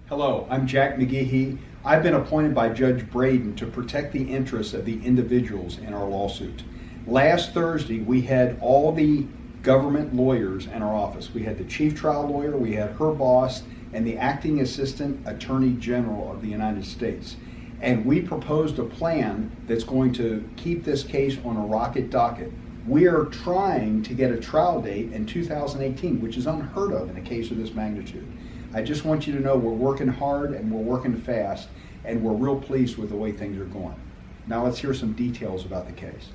Hello, I'm Jack McGehee. I've been appointed by Judge Braden to protect the interests of the individuals in our lawsuit. Last Thursday, we had all the government lawyers in our office. We had the chief trial lawyer, we had her boss, and the acting assistant attorney general of the United States. And we proposed a plan that's going to keep this case on a rocket docket. We are trying to get a trial date in 2018, which is unheard of in a case of this magnitude. I just want you to know we're working hard and we're working fast, and we're real pleased with the way things are going. Now let's hear some details about the case.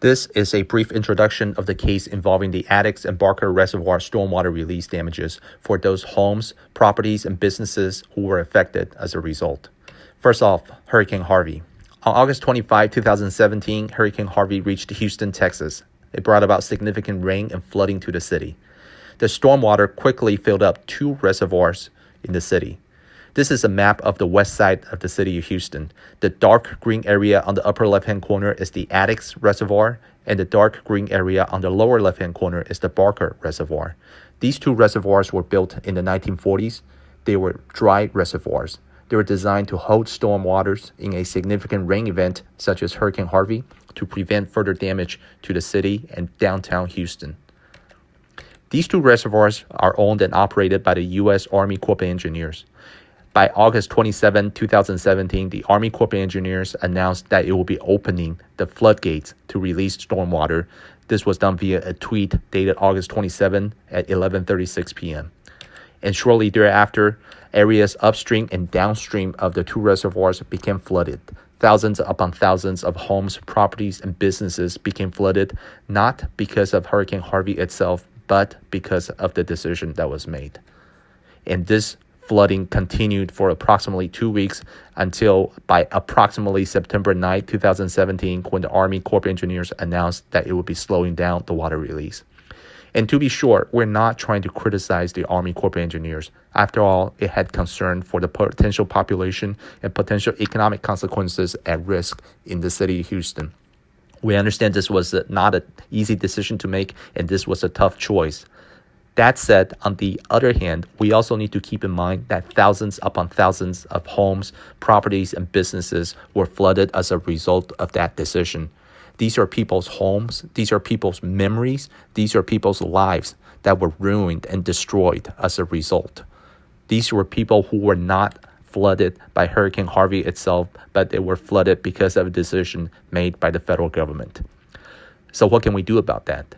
This is a brief introduction of the case involving the Addicks and Barker Reservoir stormwater release damages for those homes, properties, and businesses who were affected as a result. First off, Hurricane Harvey. On August 25, 2017, Hurricane Harvey reached Houston, Texas. It brought about significant rain and flooding to the city. The stormwater quickly filled up 2 reservoirs in the city. This is a map of the west side of the city of Houston. The dark green area on the upper left-hand corner is the Addicks Reservoir, and the dark green area on the lower left-hand corner is the Barker Reservoir. These 2 reservoirs were built in the 1940s. They were dry reservoirs. They were designed to hold storm waters in a significant rain event such as Hurricane Harvey to prevent further damage to the city and downtown Houston. These 2 reservoirs are owned and operated by the U.S. Army Corps of Engineers. By August 27, 2017, the Army Corps of Engineers announced that it will be opening the floodgates to release stormwater. This was done via a tweet dated August 27 at 11:36 p.m. And shortly thereafter, areas upstream and downstream of the 2 reservoirs became flooded. Thousands upon thousands of homes, properties, and businesses became flooded, not because of Hurricane Harvey itself, but because of the decision that was made. And this flooding continued for approximately 2 weeks until by approximately September 9, 2017, when the Army Corps of Engineers announced that it would be slowing down the water release. And to be sure, we're not trying to criticize the Army Corps of Engineers. After all, it had concern for the potential population and potential economic consequences at risk in the city of Houston. We understand this was not an easy decision to make, and this was a tough choice. That said, on the other hand, we also need to keep in mind that thousands upon thousands of homes, properties, and businesses were flooded as a result of that decision. These are people's homes, these are people's memories, these are people's lives that were ruined and destroyed as a result. These were people who were not flooded by Hurricane Harvey itself, but they were flooded because of a decision made by the federal government. So what can we do about that?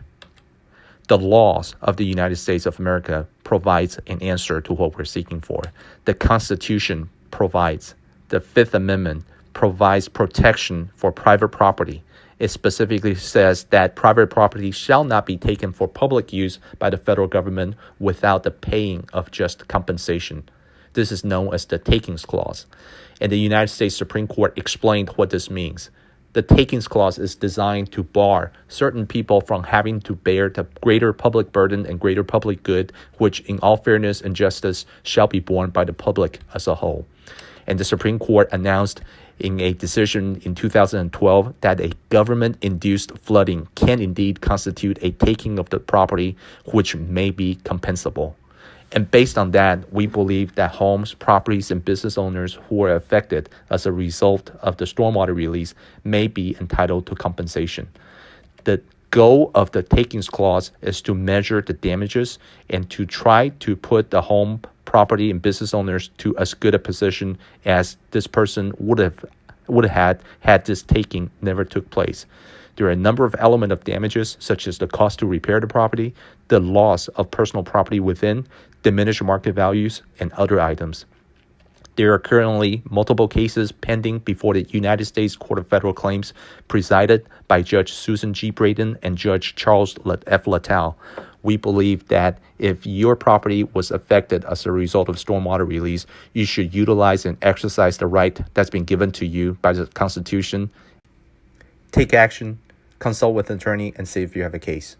The laws of the United States of America provides an answer to what we're seeking for. The Constitution provides, the Fifth Amendment provides protection for private property. It specifically says that private property shall not be taken for public use by the federal government without the paying of just compensation. This is known as the Takings Clause. And the United States Supreme Court explained what this means. The Takings Clause is designed to bar certain people from having to bear the greater public burden and greater public good, which in all fairness and justice shall be borne by the public as a whole. And the Supreme Court announced in a decision in 2012 that a government-induced flooding can indeed constitute a taking of the property, which may be compensable. And based on that, we believe that homes, properties, and business owners who are affected as a result of the stormwater release may be entitled to compensation. The goal of the Takings Clause is to measure the damages and to try to put the home, property, and business owners to as good a position as this person would have had this taking never took place. There are a number of elements of damages, such as the cost to repair the property, the loss of personal property within, diminished market values, and other items. There are currently multiple cases pending before the United States Court of Federal Claims, presided by Judge Susan G. Braden and Judge Charles F. Littell. We believe that if your property was affected as a result of stormwater release, you should utilize and exercise the right that's been given to you by the Constitution. Take action, consult with an attorney, and see if you have a case.